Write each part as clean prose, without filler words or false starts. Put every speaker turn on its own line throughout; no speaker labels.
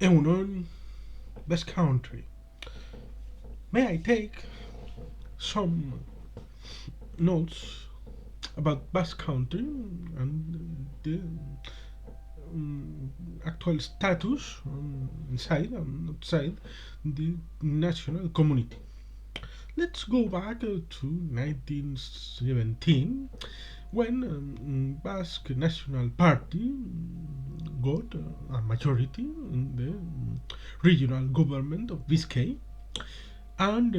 Eunon Basque Country. May I take some notes about Basque Country and the actual status inside and outside the national community. Let's go back to 1917 when Basque National Party got a majority in the regional government of Biscay and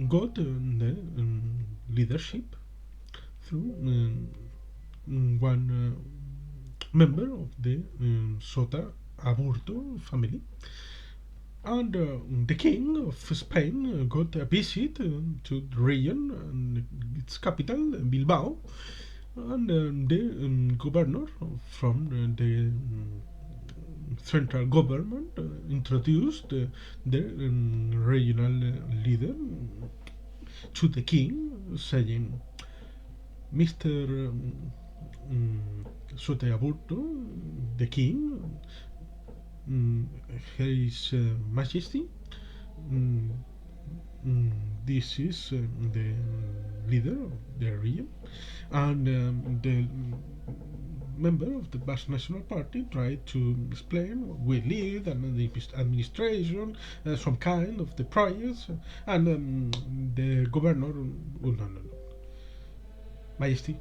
got the leadership through one member of the Sota Aburto family. And the king of Spain got a visit to the region and its capital, Bilbao, and the governor from the central government introduced the regional leader to the king, saying, Mr. Soteaburto, the king, His Majesty, mm, this is the leader of the region, and the member of the Basque National Party tried to explain what we lead and the administration, some kind of the projects, and the governor, oh, no, Majesty,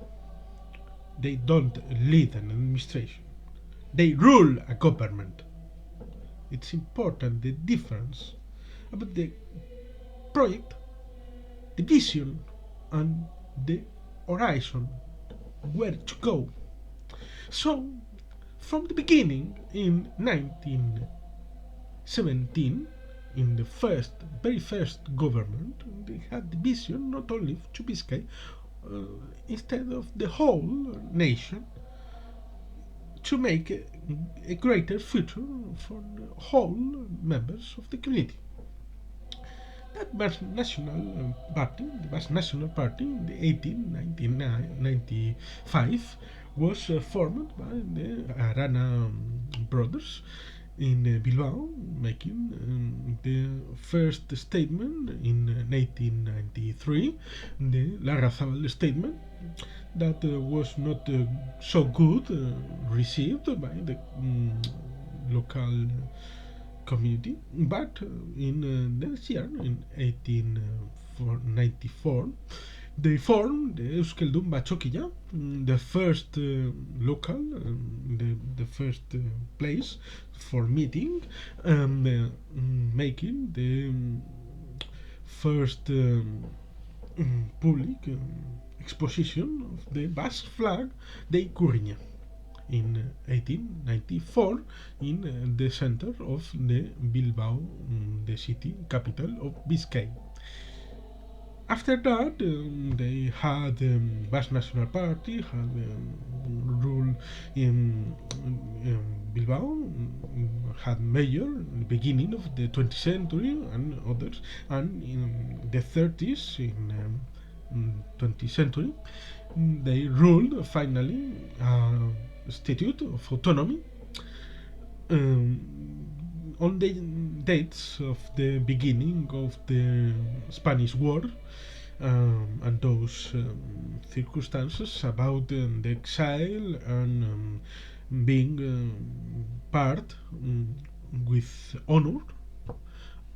they don't lead an administration, they rule a government. It's important the difference about the project, the vision, and the horizon, where to go. So, from the beginning in 1917, in the very first government, they had the vision not only to Biscay, instead of the whole nation, to make a greater future for the whole members of the community. That Basque National Party, the Basque National Party, in the 1895, was formed by the Arana brothers in Bilbao, making the first statement in 1893, the Larrazabal statement, that was not so good received by the local community, but in next year, in 1894, they formed the Euskaldunak, the first local, the first place for meeting, making the first public exposition of the Basque flag, the Ikurriña, in 1894 in the center of the Bilbao, the city capital of Biscay. After that, they had Basque National Party, had rule in Bilbao, had mayor in the beginning of the 20th century and others, and in the 30s, in 20th century, they ruled finally statute of autonomy on the dates of the beginning of the Spanish War, and those circumstances about the exile and being part with honor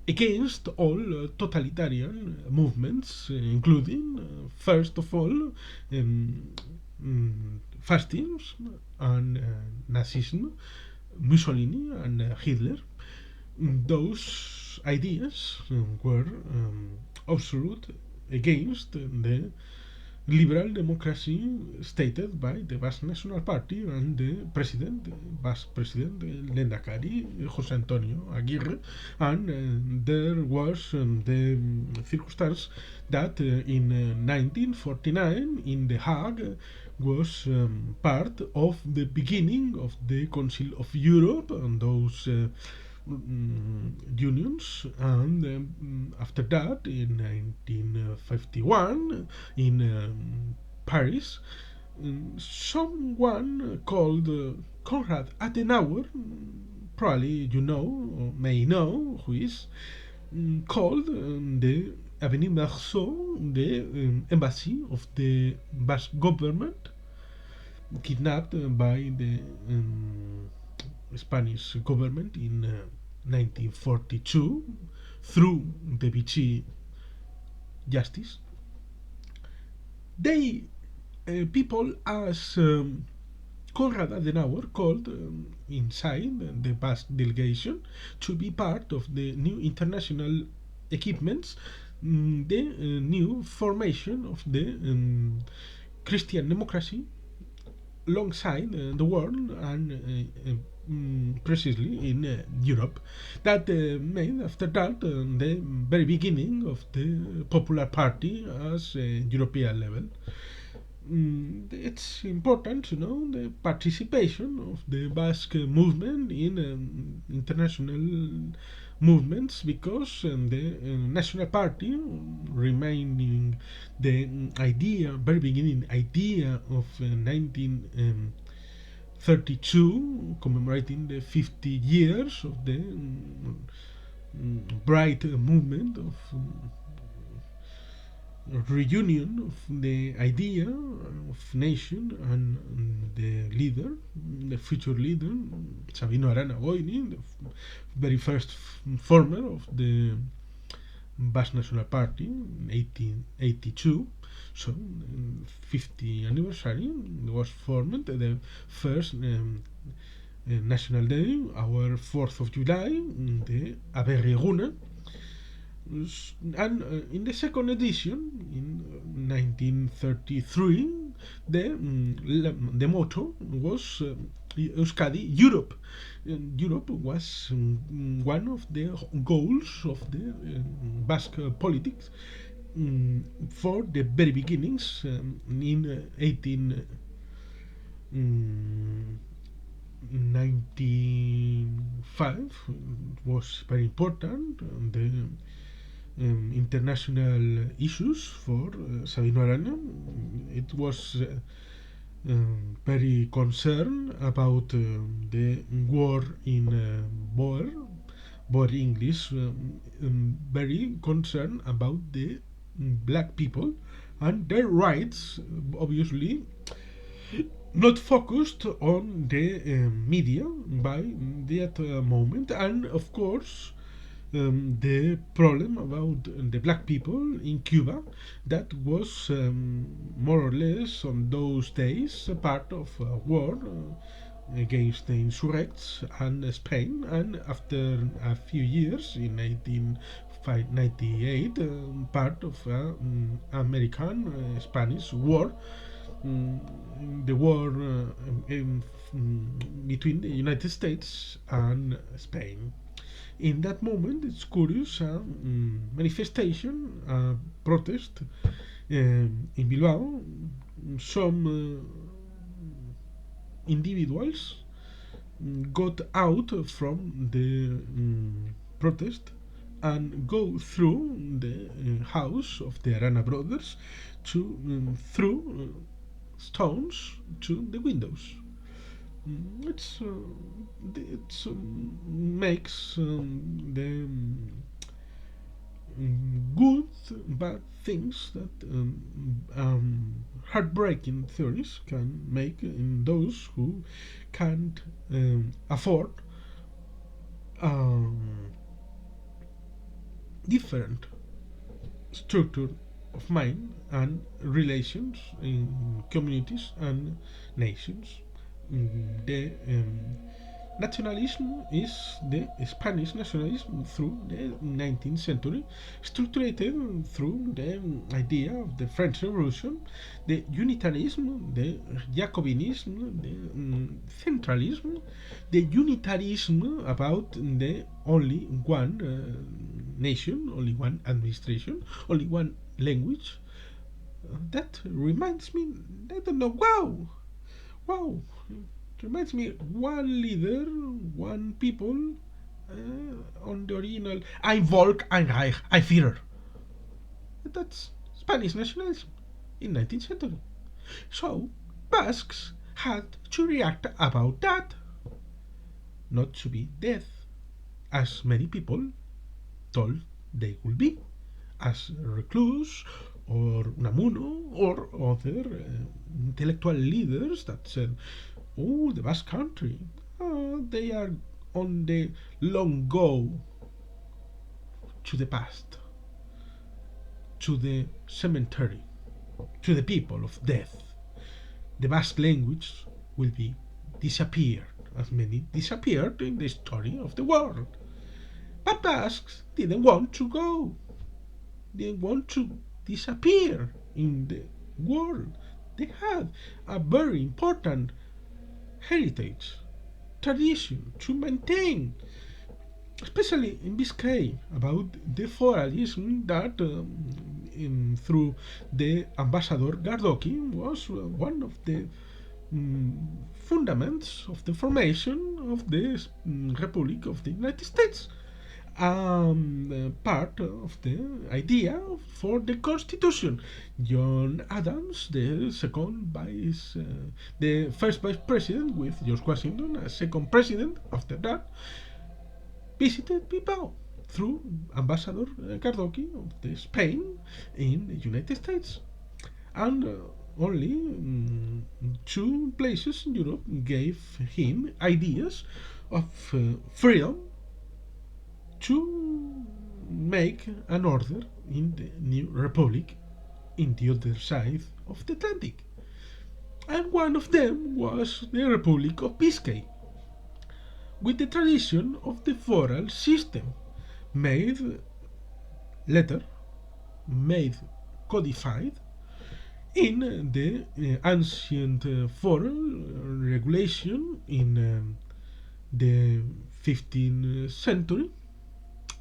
against all totalitarian movements, including, first of all, fascism and Nazism, Mussolini and Hitler. Those ideas were absolute against the liberal democracy stated by the Basque National Party and the president, Basque president, Lehendakari, José Antonio Aguirre, and there was the circumstance that in 1949 in The Hague was part of the beginning of the Council of Europe and those unions, and after that in 1951 in Paris, someone called Konrad Adenauer probably you know or may know who is called the Avenue Marceau, the embassy of the Basque government, kidnapped by the Spanish government in 1942 through the Vichy justice. They people as Konrad Adenauer called inside the Basque delegation to be part of the new international equipments, the new formation of the Christian democracy alongside the world and precisely in Europe. That made after that the very beginning of the Popular Party as a European level. It's important to know the participation of the Basque movement in international movements because the National Party, remaining the idea, very beginning idea of 1932, commemorating the 50 years of the bright movement of reunion of the idea of nation and the leader, the future leader, Sabino Arana Goini, the very first former of the Basque National Party in 1882. So, 50th anniversary was formed the first National Day, our 4th of July, the Aberreguna. And in the second edition, in 1933, the motto was Euskadi, Europe. Europe was one of the goals of the Basque politics for the very beginnings in 1895 was very important. The international issues for Sabino Arana. It was very concerned about the war in Boer English, very concerned about the black people and their rights, obviously not focused on the media by that moment, and of course the problem about the black people in Cuba that was more or less on those days a part of a war against the insurrects and Spain, and after a few years in 1898 part of American Spanish war, the war between the United States and Spain. In that moment, it's curious, manifestation, protest in Bilbao. Some individuals got out from the protest and go through the house of the Arana brothers to throw stones to the windows. It makes the good bad things that heartbreaking theories can make in those who can't afford different structure of mind and relations in communities and nations. The nationalism is the Spanish nationalism through the 19th century, structured through the idea of the French Revolution, the Unitarism, the Jacobinism, the centralism, the unitarism about the only one nation, only one administration, only one language. That reminds me, I don't know, wow, it reminds me one leader, one people on the original Ein Volk, ein Reich, ein Führer. That's Spanish nationalism in 19th century. So Basques had to react about that. not to be dead, as many people told they would be, as Reclus or Unamuno or other intellectual leaders that said, "Oh, the Basque Country, they are on the long go to the past, to the cemetery, to the people of death. The Basque language will be disappeared, as many disappeared in the story of the world." But Basques didn't want to go. They want to disappear in the world. They had a very important heritage, tradition to maintain, especially in Biscay, about the foralism that, through the ambassador Gardoki, was one of the fundaments of the formation of the Republic of the United States. Part of the idea for the Constitution. John Adams, the first vice president with George Washington as second president after that, visited Bilbao through Ambassador Cardoqui of Spain in the United States. And only two places in Europe gave him ideas of freedom to make an order in the new republic in the other side of the Atlantic. And one of them was the Republic of Biscay, with the tradition of the foral system, made later, made codified in the ancient foral regulation in the 15th century,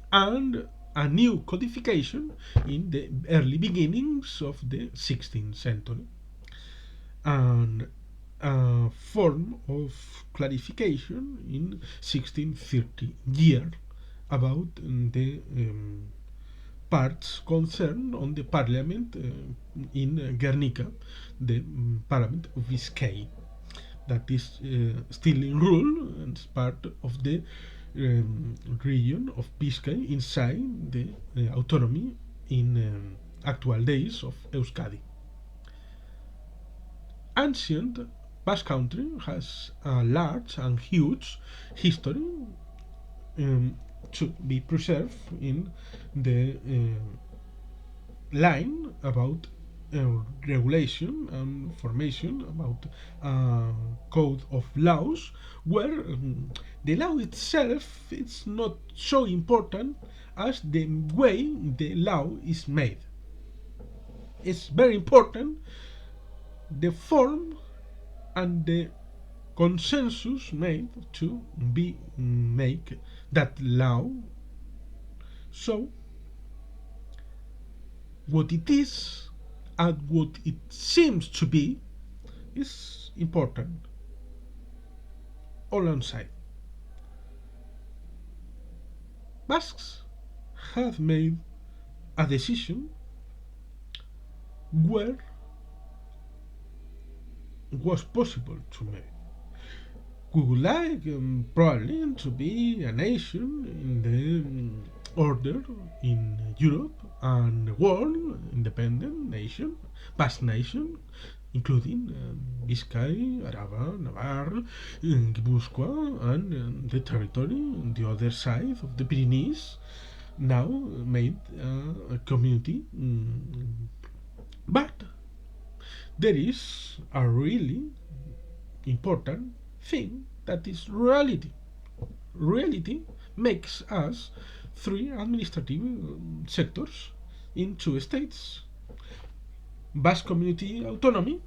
and a new codification in the early beginnings of the 16th century, and a form of clarification in 1630 year about the parts concerned on the parliament in Guernica, the parliament of Biscay, that is still in rule and is part of the region of Biscay inside the autonomy in actual days of Euskadi. Ancient Basque Country has a large and huge history to be preserved in the line about regulation and formation about a code of laws where the law itself is not so important as the way the law is made. It's very important the form and the consensus made to be make that law. So what it is and what it seems to be is important all on side. Basques have made a decision where was possible to make. We would like probably to be a nation in the order in Europe and the world, independent nation, Basque nation, including Biscay, Araba, Navarre, Guipúzcoa, and the territory on the other side of the Pyrenees, now made a community. But there is a really important thing that is reality. Reality makes us three administrative sectors in two states: Basque Community Autonomy,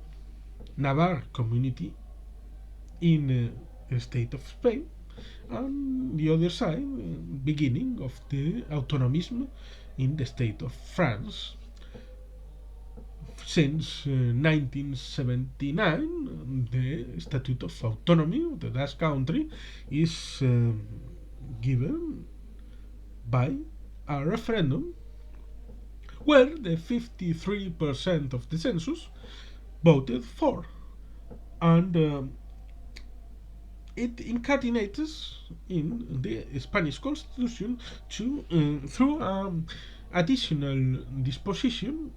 Navarre Community in the state of Spain, and the other side, beginning of the autonomism in the state of France. Since 1979, the Statute of Autonomy of the Basque Country is given by a referendum where the 53% of the census voted for, and it incardinates in the Spanish Constitution through additional disposition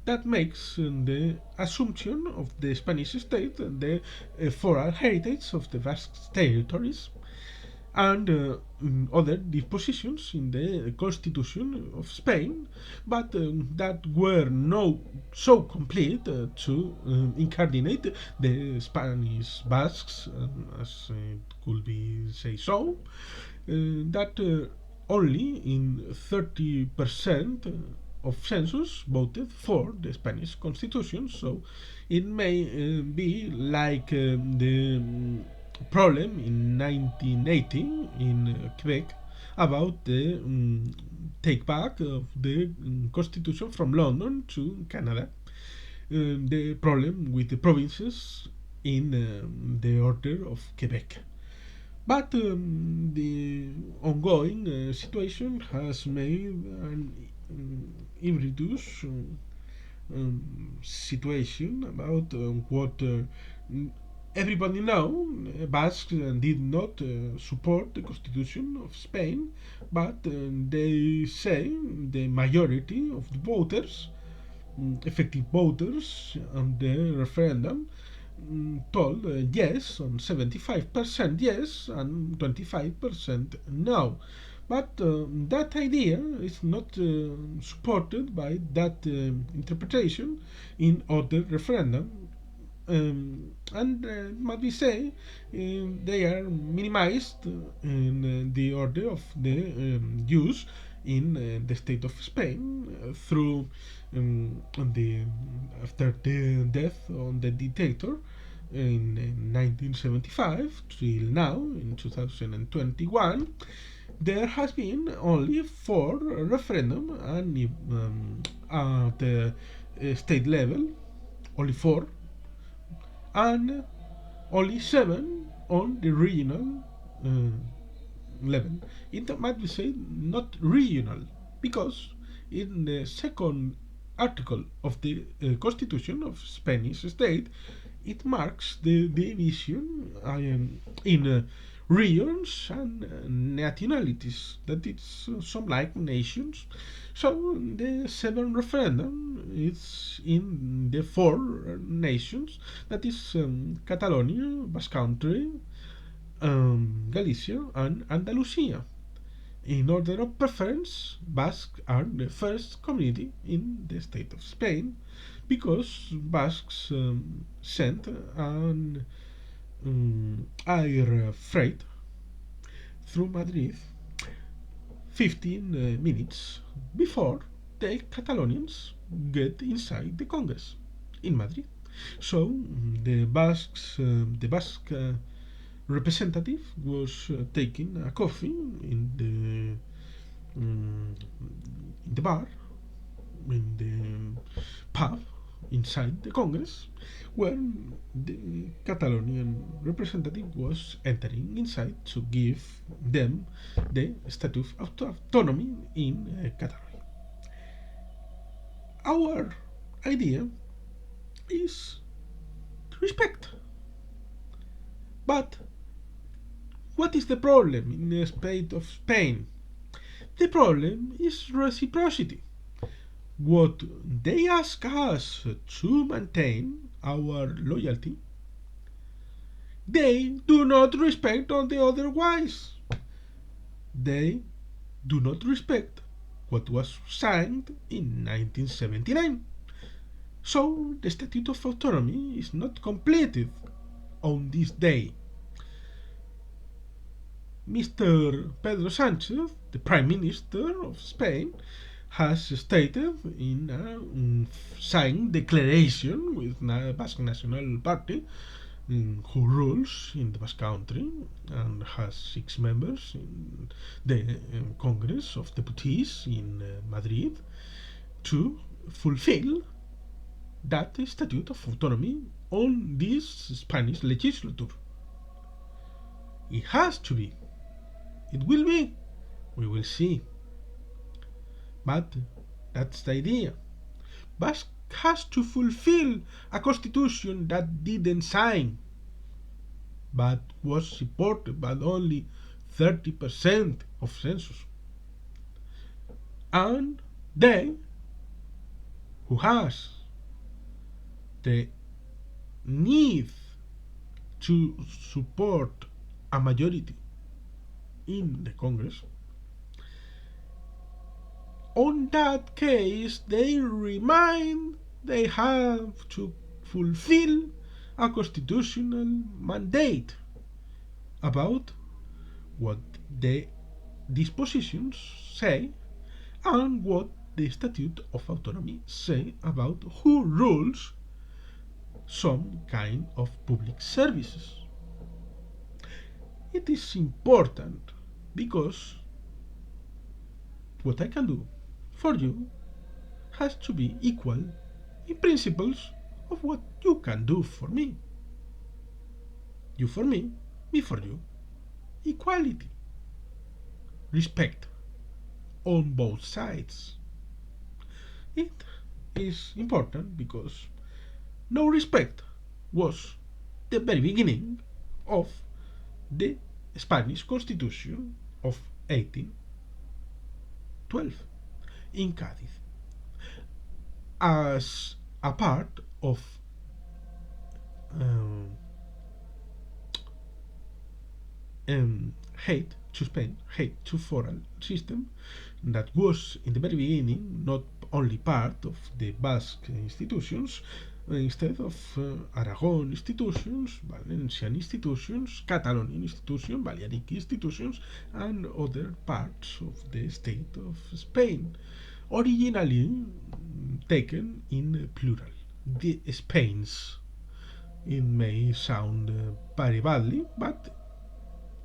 that makes the assumption of the Spanish state the foral heritage of the Basque territories and other dispositions in the Constitution of Spain, but that were no so complete to incardinate the Spanish Basques, as it could be say so, that only in 30% of census voted for the Spanish Constitution. So it may be like the problem in 1980 in Quebec about the take back of the Constitution from London to Canada. The problem with the provinces in the order of Quebec. But the ongoing situation has made an hybridus situation about what everybody know. Basques did not support the constitution of Spain, but they say the majority of the voters, effective voters on the referendum, told yes on 75% yes and 25% no. But that idea is not supported by that interpretation in other referendum, and might we say they are minimized in the order of the use in the state of Spain through the after the death of the dictator in 1975 till now in 2021. There has been only 4 referendum and at the state level, only 4, and only 7 on the regional uh, level. It might be said not regional because in the second article of the Constitution of Spanish state it marks the division in regions and nationalities, that it's some like nations. So the 7 referendum is in the 4 nations, that is Catalonia, Basque Country, Galicia and Andalusia. In order of preference, Basques are the first community in the state of Spain because Basques sent an air freight through Madrid 15 minutes before the Catalonians get inside the Congress in Madrid. So the Basque representative was taking a coffee in the bar, in the pub inside the Congress, when the Catalonian representative was entering inside to give them the statute of autonomy in Catalonia. Our idea is respect. But what is the problem in the state of Spain? The problem is reciprocity. What they ask us to maintain our loyalty, they do not respect on the otherwise. They do not respect what was signed in 1979. So the Statute of Autonomy is not completed on this day. Mr. Pedro Sánchez, the Prime Minister of Spain, has stated in a signed declaration with the Basque National Party, who rules in the Basque Country and has 6 members in the Congress of Deputies in Madrid, to fulfill that Statute of Autonomy on this Spanish legislature. It has to be. It will be. We will see. But that's the idea. Basque has to fulfill a constitution that didn't sign. but was supported by only 30% of census. And they, who has the need to support a majority in the Congress, on that case they remind they have to fulfill a constitutional mandate about what the dispositions say and what the Statute of Autonomy say about who rules some kind of public services. It is important because what I can do for you has to be equal in principles of what you can do for me. You for me for you. Equality. Respect on both sides. It is important because no respect was the very beginning of the Spanish Constitution of 1812 in Cádiz as a part of um, hate to Spain, hate to foreign system that was in the very beginning not only part of the Basque institutions, instead of Aragon institutions, Valencian institutions, Catalonian institutions, Balearic institutions, and other parts of the state of Spain, originally taken in plural. The Spains. It may sound very badly, but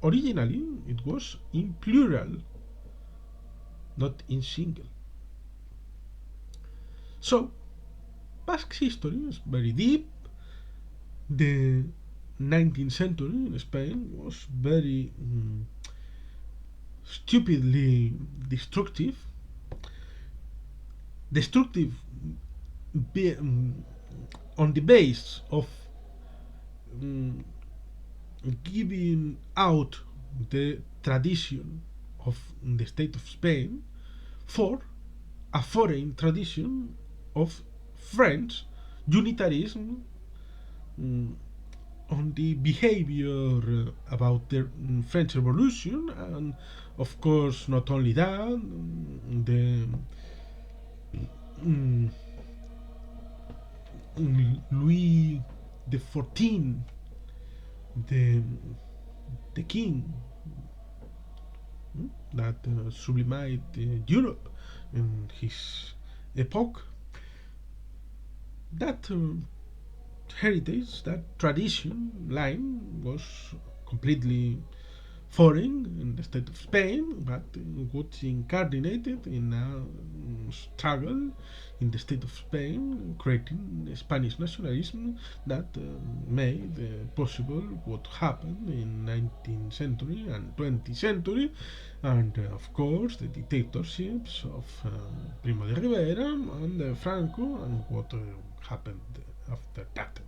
originally it was in plural, not in single. So, Basque history is very deep. The 19th century in Spain was very stupidly destructive. Destructive on the base of um, giving out the tradition of the state of Spain for a foreign tradition of French unitarism, on the behavior about the French Revolution, and of course, not only that, the um, Louis the 14th, the king that sublimated Europe in his epoch. That heritage, that tradition line was completely foreign in the state of Spain, but was incarnated in a struggle in the state of Spain, creating Spanish nationalism that made possible what happened in 19th century and 20th century, and of course the dictatorships of Primo de Rivera and Franco, and what happened after that.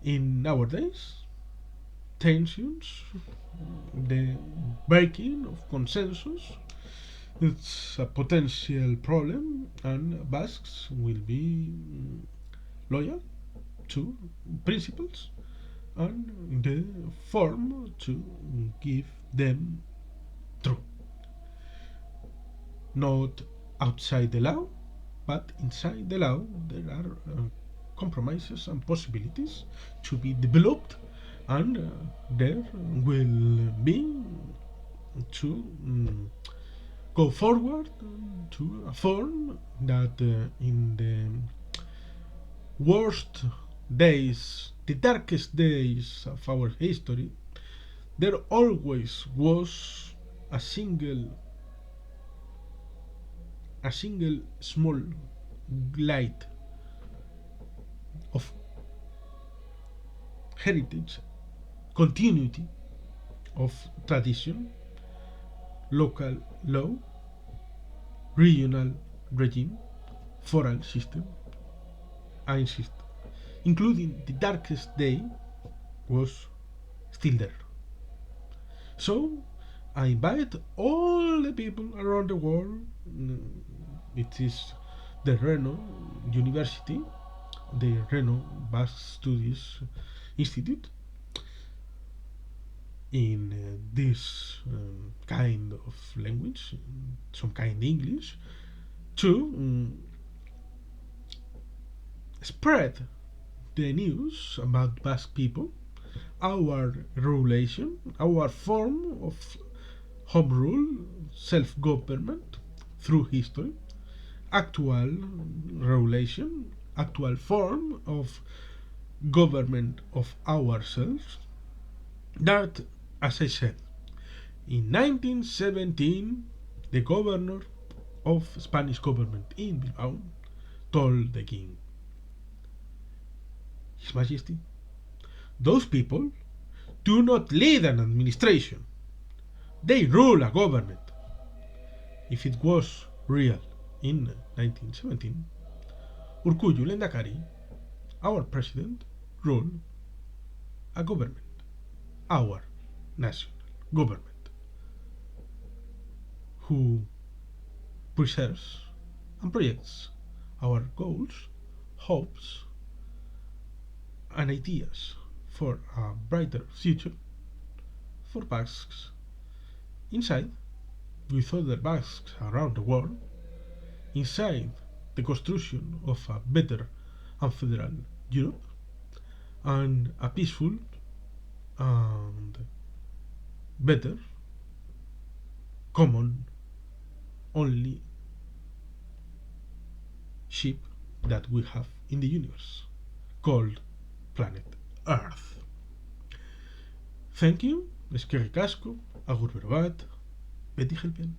In nowadays, tensions, the breaking of consensus, it's a potential problem, and Basques will be loyal to principles and the form to give them true. Not outside the law, but inside the law there are compromises and possibilities to be developed, and there will be to go forward to a form that in the worst days, the darkest days of our history, there always was a single small light of heritage, continuity of tradition, local law, regional regime, foreign system, I insist, including the darkest day was still there. So I invite all the people around the world. It is the Reno University, the Reno Basque Studies Institute, in this kind of language, some kind English, to spread the news about Basque people, our relation, our form of home rule, self-government through history, actual relation, actual form of government of ourselves, that, as I said, in 1917, the governor of Spanish government in Bilbao told the king, His Majesty, those people do not lead an administration. They rule a government. If it was real in 1917, Urkullu Lendakari, our president, ruled a government, our national government, who preserves and projects our goals, hopes, and ideas for a brighter future for Basques inside, with other Basques around the world, inside the construction of a better and federal Europe, and a peaceful and better common only ship that we have in the universe, called planet Earth. Thank you, eskerrik asko, agur berbat, beti helpen.